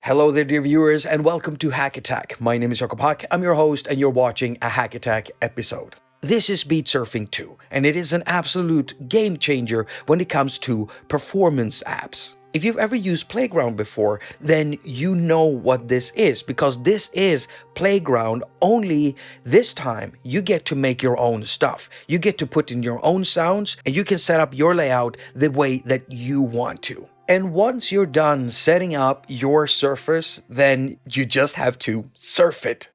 Hello there, dear viewers, and welcome to attaQ. My name is Jakob. I'm your host, and you're watching a attaQ episode. This is Beatsurfing 2, and it is an absolute game changer when it comes to performance apps. If you've ever used Playground before, then you know what this is, because this is Playground, only this time you get to make your own stuff. You get to put in your own sounds, and you can set up your layout the way that you want to. And once you're done setting up your surface, then you just have to surf it.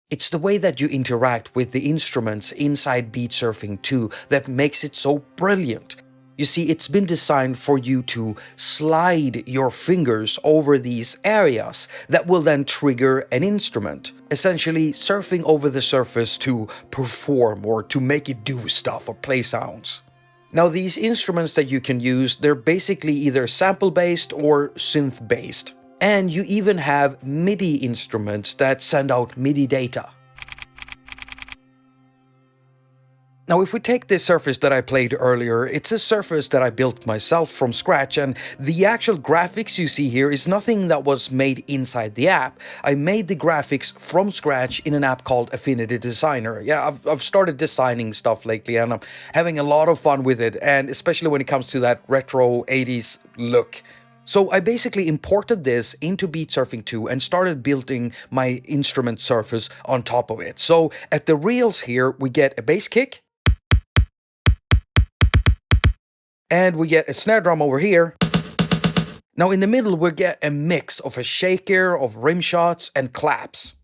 It's the way that you interact with the instruments inside Beatsurfing 2 that makes it so brilliant. You see, it's been designed for you to slide your fingers over these areas that will then trigger an instrument, essentially surfing over the surface to perform or to make it do stuff or play sounds. Now, these instruments that you can use, they're basically either sample-based or synth-based. And you even have MIDI instruments that send out MIDI data. Now, if we take this surface that I played earlier, it's a surface that I built myself from scratch, and the actual graphics you see here is nothing that was made inside the app. I made the graphics from scratch in an app called Affinity Designer. Yeah, I've started designing stuff lately, and I'm having a lot of fun with it, and especially when it comes to that retro 80s look. So I basically imported this into Beatsurfing 2 and started building my instrument surface on top of it. So at the reels here, we get a bass kick, and we get a snare drum over here. Now in the middle, we get a mix of a shaker, of rim shots, and claps.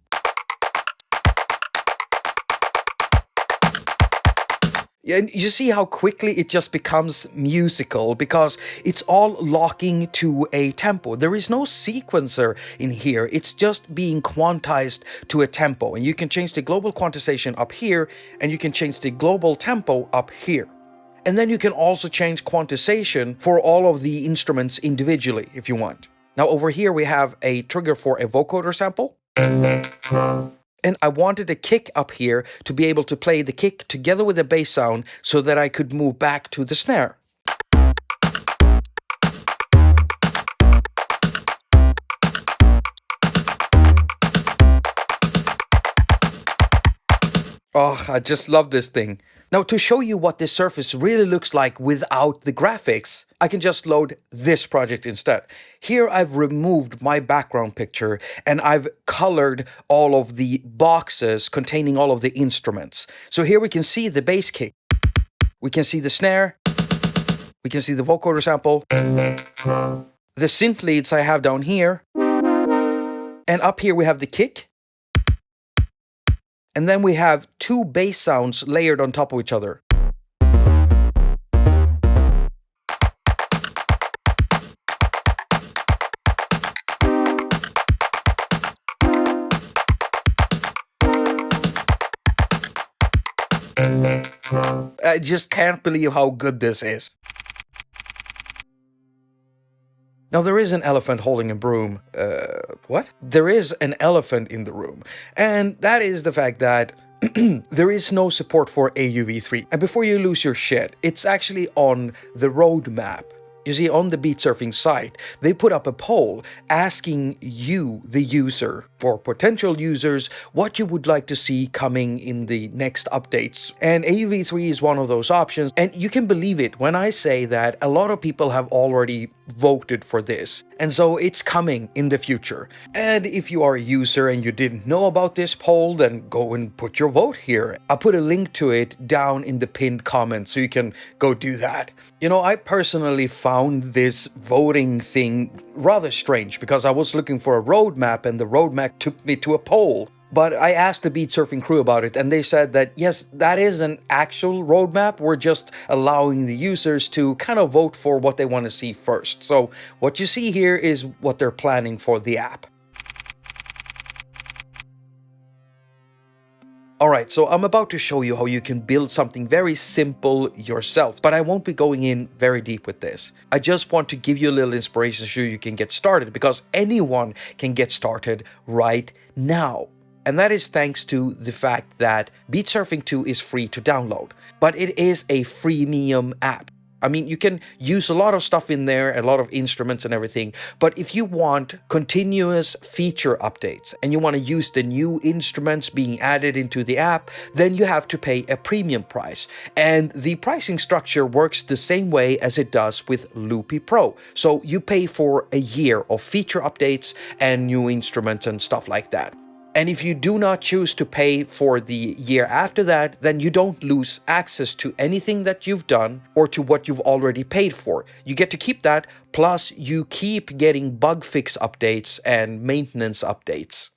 And you see how quickly it just becomes musical because it's all locking to a tempo. There is no sequencer in here. It's just being quantized to a tempo. And you can change the global quantization up here, and you can change the global tempo up here. And then you can also change quantization for all of the instruments individually if you want. Now over here we have a trigger for a vocoder sample. And I wanted a kick up here to be able to play the kick together with the bass sound so that I could move back to the snare. Oh, I just love this thing. Now, to show you what this surface really looks like without the graphics, I can just load this project instead. Here I've removed my background picture and I've colored all of the boxes containing all of the instruments. So here we can see the bass kick, we can see the snare, we can see the vocoder sample, the synth leads I have down here, and up here we have the kick. And then we have two bass sounds layered on top of each other. I just can't believe how good this is. Now, there is an elephant holding a broom. What? There is an elephant in the room. And that is the fact that there is no support for AUv3. And before you lose your shit, it's actually on the roadmap. You see, on the Beatsurfing site, they put up a poll asking you, the user, for potential users, what you would like to see coming in the next updates. And AUv3 is one of those options. And you can believe it when I say that a lot of people have already voted for this. And so it's coming in the future. And if you are a user and you didn't know about this poll, then go and put your vote here. I'll put a link to it down in the pinned comment so you can go do that. You know, I personally found this voting thing rather strange because I was looking for a roadmap and the roadmap took me to a poll. But I asked the Beatsurfing crew about it, and they said that yes, that is an actual roadmap. We're just allowing the users to kind of vote for what they want to see first. So what you see here is what they're planning for the app. Alright, so I'm about to show you how you can build something very simple yourself, but I won't be going in very deep with this. I just want to give you a little inspiration so you can get started, because anyone can get started right now. And that is thanks to the fact that Beatsurfing 2 is free to download, but it is a freemium app. I mean, you can use a lot of stuff in there, a lot of instruments and everything, but if you want continuous feature updates and you want to use the new instruments being added into the app, then you have to pay a premium price. And the pricing structure works the same way as it does with Loopy Pro. So you pay for a year of feature updates and new instruments and stuff like that. And if you do not choose to pay for the year after that, then you don't lose access to anything that you've done or to what you've already paid for. You get to keep that, plus you keep getting bug fix updates and maintenance updates.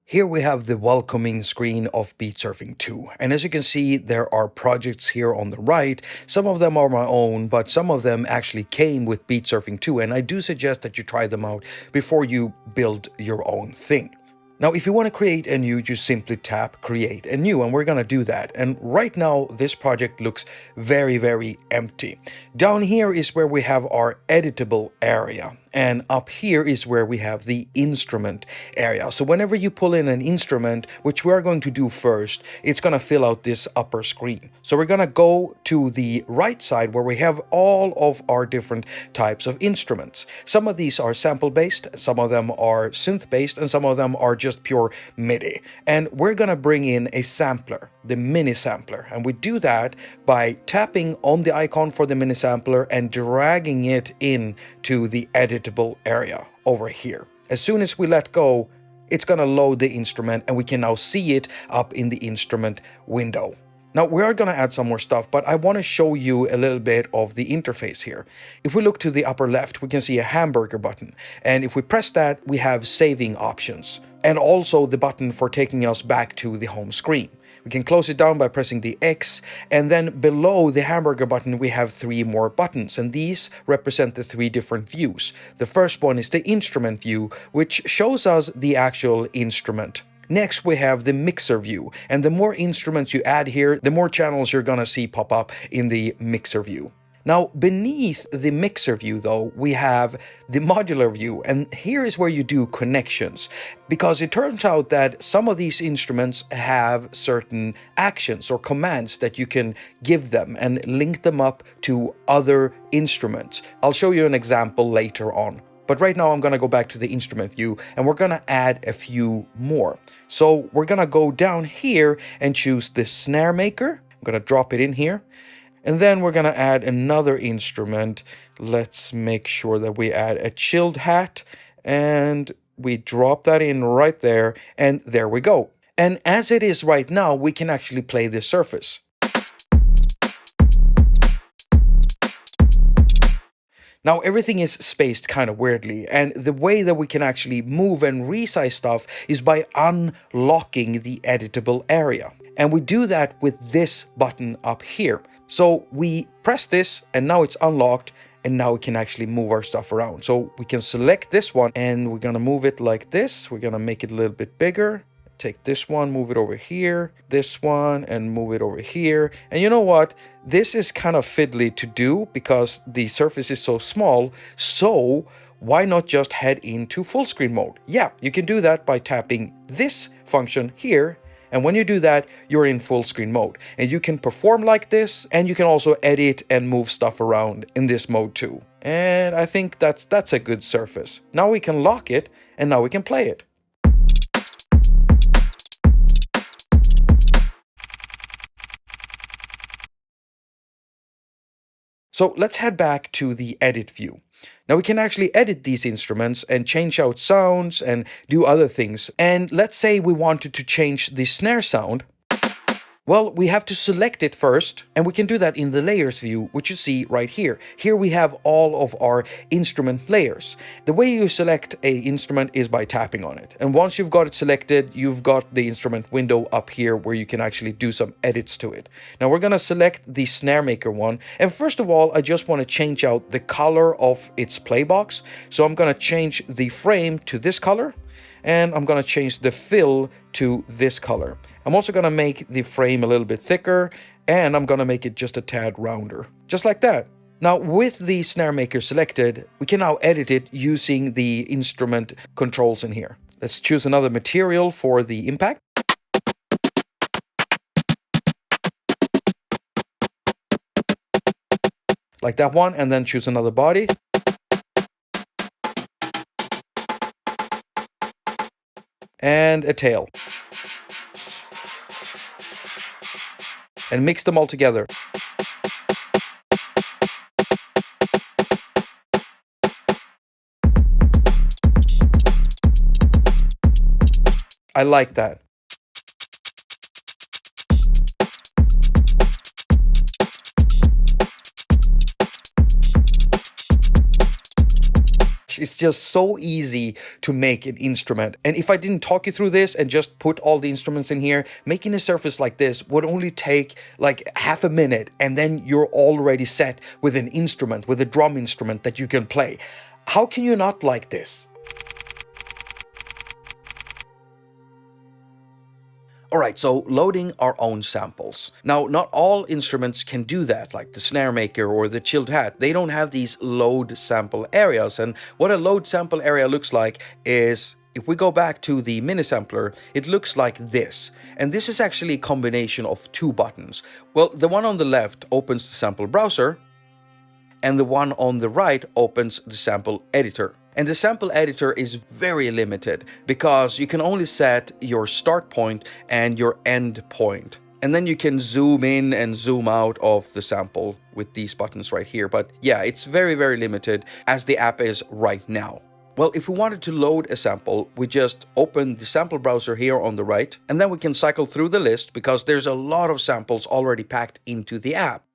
Here we have the welcoming screen of Beatsurfing 2, and as you can see, there are projects here on the right. Some of them are my own, but some of them actually came with Beatsurfing 2, and I do suggest that you try them out before you build your own thing. Now, if you want to create a new, you simply tap create a new, and we're going to do that. And right now, this project looks very, very empty. Down here is where we have our editable area. And up here is where we have the instrument area. So whenever you pull in an instrument, which we are going to do first, it's going to fill out this upper screen. So we're going to go to the right side where we have all of our different types of instruments. Some of these are sample-based, some of them are synth-based, and some of them are just pure MIDI. And we're going to bring in a sampler, the mini sampler. And we do that by tapping on the icon for the mini sampler and dragging it in to the editable area over here. As soon as we let go, it's going to load the instrument and we can now see it up in the instrument window. Now we are going to add some more stuff, but I want to show you a little bit of the interface here. If we look to the upper left, we can see a hamburger button. And if we press that, we have saving options and also the button for taking us back to the home screen. We can close it down by pressing the X, and then below the hamburger button we have 3 more buttons, and these represent the 3 different views. The first one is the instrument view, which shows us the actual instrument. Next we have the mixer view, and the more instruments you add here, the more channels you're gonna see pop up in the mixer view. Now, beneath the mixer view, though, we have the modular view, and here is where you do connections, because it turns out that some of these instruments have certain actions or commands that you can give them and link them up to other instruments. I'll show you an example later on. But right now I'm going to go back to the instrument view and we're going to add a few more. So we're going to go down here and choose the snare maker. I'm going to drop it in here. And then we're going to add another instrument. Let's make sure that we add a chilled hat and we drop that in right there, and there we go. And as it is right now, we can actually play the surface. Now everything is spaced kind of weirdly, and the way that we can actually move and resize stuff is by unlocking the editable area. And we do that with this button up here. So we press this and now it's unlocked, and now we can actually move our stuff around. So we can select this one and we're gonna move it like this. We're gonna make it a little bit bigger, take this one, move it over here, this one, and move it over here. And you know what? This is kind of fiddly to do because the surface is so small. So why not just head into full screen mode? Yeah, you can do that by tapping this function here. And when you do that, you're in full screen mode. And you can perform like this, and you can also edit and move stuff around in this mode too. And I think that's a good surface. Now we can lock it, and now we can play it. So let's head back to the edit view. Now we can actually edit these instruments and change out sounds and do other things. And let's say we wanted to change the snare sound. Well, we have to select it first, and we can do that in the layers view, which you see right here. Here we have all of our instrument layers. The way you select an instrument is by tapping on it. And once you've got it selected, you've got the instrument window up here where you can actually do some edits to it. Now we're going to select the snare maker one. And first of all, I just want to change out the color of its play box. So I'm going to change the frame to this color. And I'm going to change the fill to this color. I'm also going to make the frame a little bit thicker, and I'm going to make it just a tad rounder, just like that. Now, with the snare maker selected, we can now edit it using the instrument controls in here. Let's choose another material for the impact. Like that one, and then choose another body. And a tail. And mix them all together. I like that. It's just so easy to make an instrument. And if I didn't talk you through this and just put all the instruments in here, making a surface like this would only take like half a minute, and then you're already set with an instrument, with a drum instrument that you can play. How can you not like this? Alright, so loading our own samples. Now, not all instruments can do that, like the snare maker or the chilled hat. They don't have these load sample areas. And what a load sample area looks like is, if we go back to the mini sampler, it looks like this. And this is actually a combination of two buttons. Well, the one on the left opens the sample browser, and the one on the right opens the sample editor. And the sample editor is very limited because you can only set your start point and your end point. And then you can zoom in and zoom out of the sample with these buttons right here. But yeah, it's very, very limited as the app is right now. Well, if we wanted to load a sample, we just open the sample browser here on the right, and then we can cycle through the list because there's a lot of samples already packed into the app.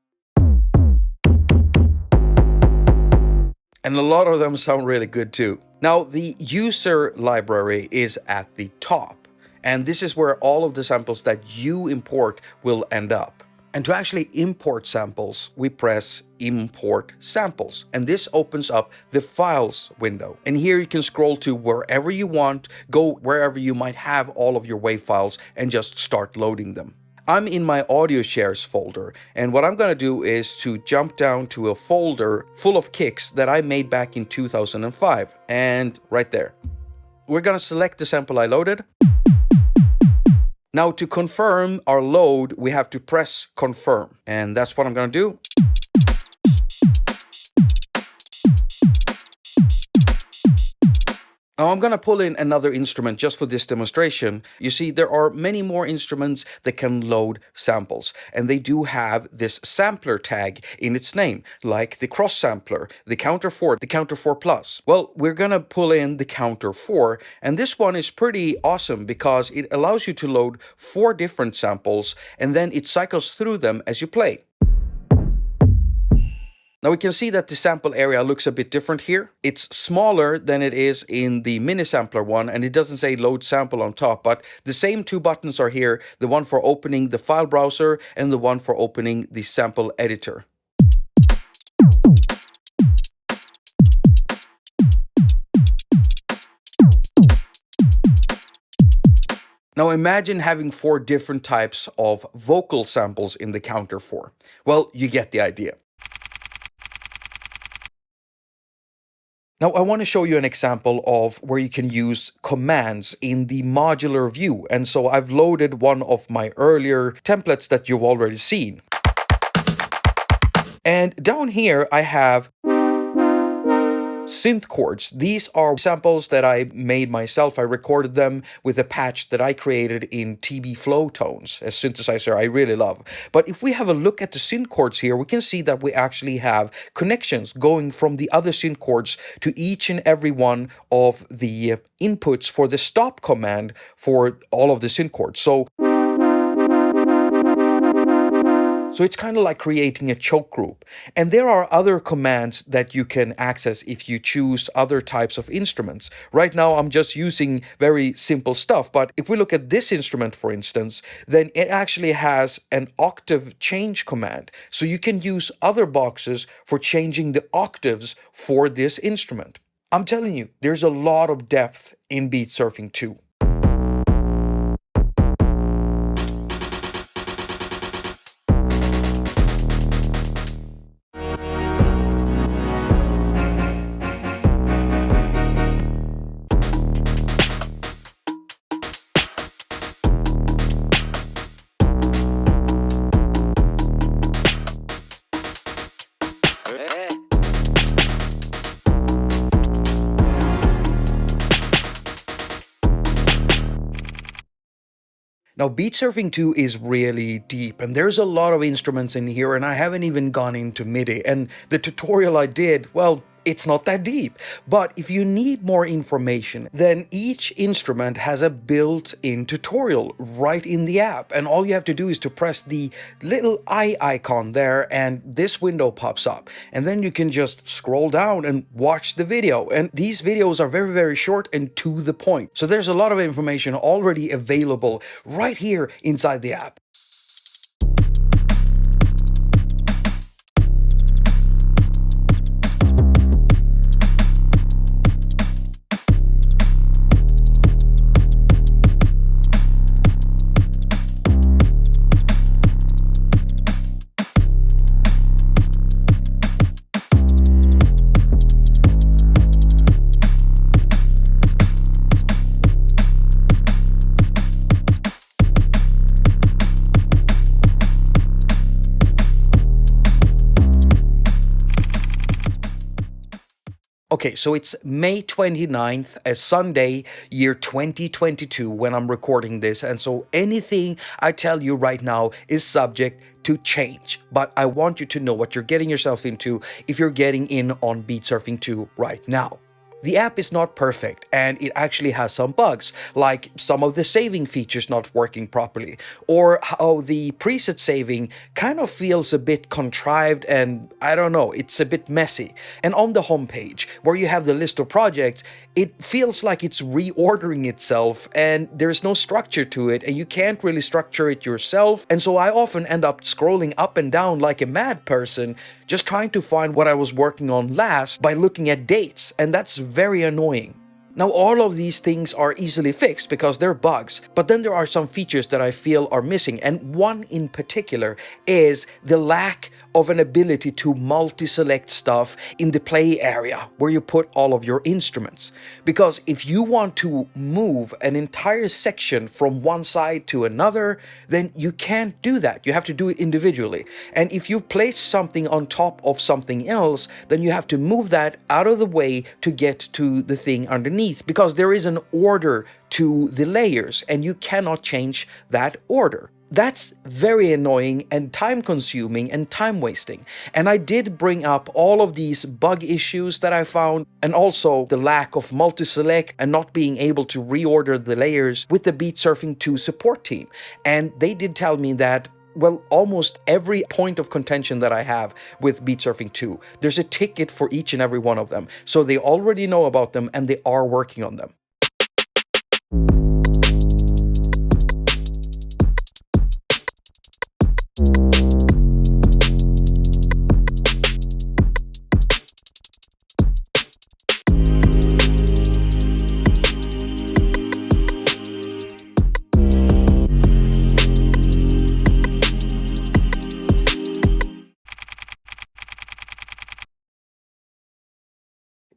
And a lot of them sound really good too. Now, the user library is at the top, and this is where all of the samples that you import will end up. And to actually import samples, we press Import Samples, and this opens up the Files window. And here you can scroll to wherever you want, go wherever you might have all of your WAV files, and just start loading them. I'm in my audio shares folder, and what I'm going to do is to jump down to a folder full of kicks that I made back in 2005, and right there. We're going to select the sample I loaded. Now, to confirm our load, we have to press confirm, and that's what I'm going to do. Now I'm going to pull in another instrument just for this demonstration. You see, there are many more instruments that can load samples, and they do have this sampler tag in its name, like the cross sampler, the counter 4, the counter 4 plus. Well, we're going to pull in the counter 4, and this one is pretty awesome because it allows you to load 4 different samples, and then it cycles through them as you play. Now we can see that the sample area looks a bit different here. It's smaller than it is in the mini sampler one, and it doesn't say load sample on top, but the same 2 buttons are here, the one for opening the file browser and the one for opening the sample editor. Now imagine having 4 different types of vocal samples in the counter 4. Well, you get the idea. Now I want to show you an example of where you can use commands in the modular view, and so I've loaded one of my earlier templates that you've already seen. And down here I have synth chords. These are samples that I made myself. I recorded them with a patch that I created in TB Flow Tones, a synthesizer I really love. But if we have a look at the synth chords here, we can see that we actually have connections going from the other synth chords to each and every one of the inputs for the stop command for all of the synth chords. So it's kind of like creating a choke group. And there are other commands that you can access if you choose other types of instruments. Right now I'm just using very simple stuff, but if we look at this instrument, for instance, then it actually has an octave change command. So you can use other boxes for changing the octaves for this instrument. I'm telling you, there's a lot of depth in Beatsurfing 2. Now, Beatsurfing 2 is really deep, and there's a lot of instruments in here, and I haven't even gone into MIDI, and the tutorial I did, well, it's not that deep. But if you need more information, then each instrument has a built-in tutorial right in the app, and all you have to do is to press the little eye icon there, and this window pops up, and then you can just scroll down and watch the video. And these videos are very, very short and to the point. So there's a lot of information already available right here inside the app. Okay, so it's May 29th, a Sunday, year 2022, when I'm recording this, and so anything I tell you right now is subject to change. But I want you to know what you're getting yourself into if you're getting in on Beatsurfing 2 right now. The app is not perfect, and it actually has some bugs, like some of the saving features not working properly, or how the preset saving kind of feels a bit contrived and, I don't know, it's a bit messy. And on the homepage, where you have the list of projects, it feels like it's reordering itself, and there's no structure to it, and you can't really structure it yourself. And so I often end up scrolling up and down like a mad person, just trying to find what I was working on last by looking at dates, and that's very annoying. Now, all of these things are easily fixed because they're bugs, but then there are some features that I feel are missing, and one in particular is the lack of an ability to multi-select stuff in the play area where you put all of your instruments. Because if you want to move an entire section from one side to another, then you can't do that. You have to do it individually. And if you place something on top of something else, then you have to move that out of the way to get to the thing underneath, because there is an order to the layers and you cannot change that order. That's very annoying and time-consuming and time-wasting. And I did bring up all of these bug issues that I found, and also the lack of multi-select and not being able to reorder the layers with the Beatsurfing 2 support team. And they did tell me that, well, almost every point of contention that I have with Beatsurfing 2, there's a ticket for each and every one of them. So they already know about them and they are working on them.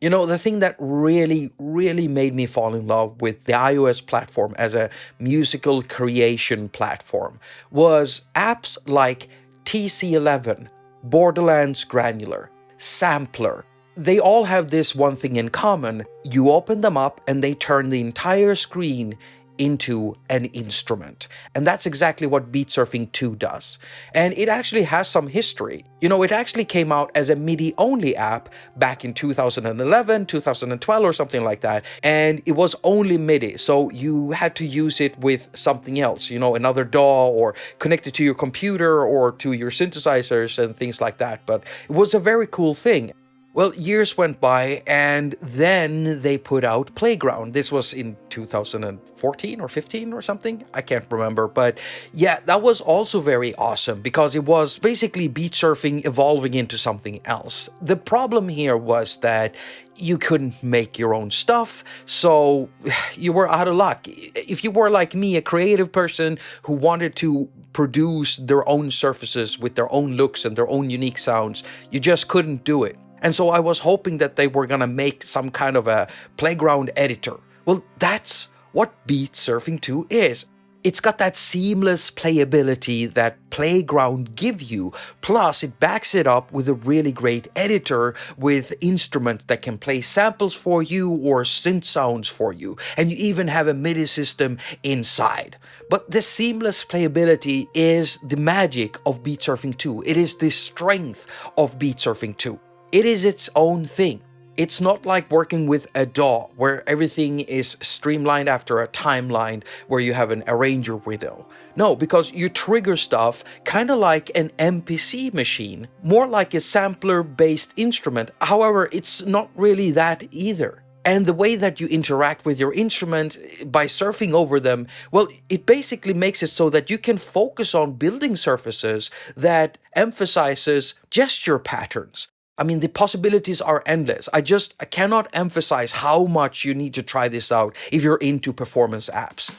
You know, the thing that really, really made me fall in love with the iOS platform as a musical creation platform was apps like TC11, Borderlands Granular, Sampler. They all have this one thing in common. You open them up and they turn the entire screen into an instrument. And that's exactly what Beatsurfing 2 does. And it actually has some history. You know, it actually came out as a MIDI-only app back in 2011, 2012 or something like that. And it was only MIDI, so you had to use it with something else, you know, another DAW or connect it to your computer or to your synthesizers and things like that. But it was a very cool thing. Well, years went by and then they put out Playground. This was in 2014 or 15 or something. I can't remember. But yeah, that was also very awesome because it was basically Beatsurfing evolving into something else. The problem here was that you couldn't make your own stuff, so you were out of luck. If you were like me, a creative person who wanted to produce their own surfaces with their own looks and their own unique sounds, you just couldn't do it. And so I was hoping that they were gonna make some kind of a playground editor. Well, that's what Beatsurfing 2 is. It's got that seamless playability that Playground give you, plus it backs it up with a really great editor with instruments that can play samples for you or synth sounds for you, and you even have a MIDI system inside. But the seamless playability is the magic of Beatsurfing 2. It is the strength of Beatsurfing 2. It is its own thing. It's not like working with a DAW where everything is streamlined after a timeline where you have an arranger window. No, because you trigger stuff kind of like an MPC machine, more like a sampler-based instrument. However, it's not really that either. And the way that you interact with your instrument by surfing over them, well, it basically makes it so that you can focus on building surfaces that emphasizes gesture patterns. I mean, the possibilities are endless. I cannot emphasize how much you need to try this out if you're into performance apps.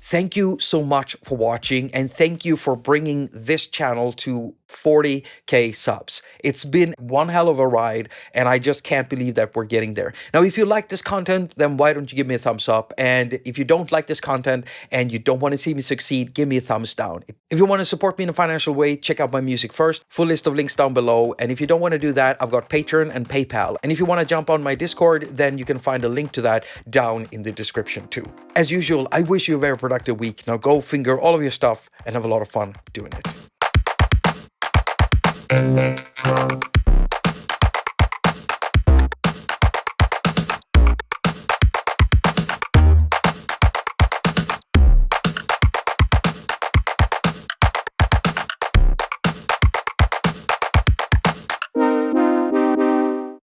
Thank you so much for watching, and thank you for bringing this channel to 40k subs. It's been one hell of a ride, and I just can't believe that we're getting there. Now, if you like this content, then why don't you give me a thumbs up? And if you don't like this content and you don't want to see me succeed, give me a thumbs down. If you want to support me in a financial way, check out my music first. Full list of links down below. And if you don't want to do that, I've got Patreon and PayPal. And if you want to jump on my Discord, then you can find a link to that down in the description too. As usual, I wish you a very productive week. Now go finger all of your stuff and have a lot of fun doing it.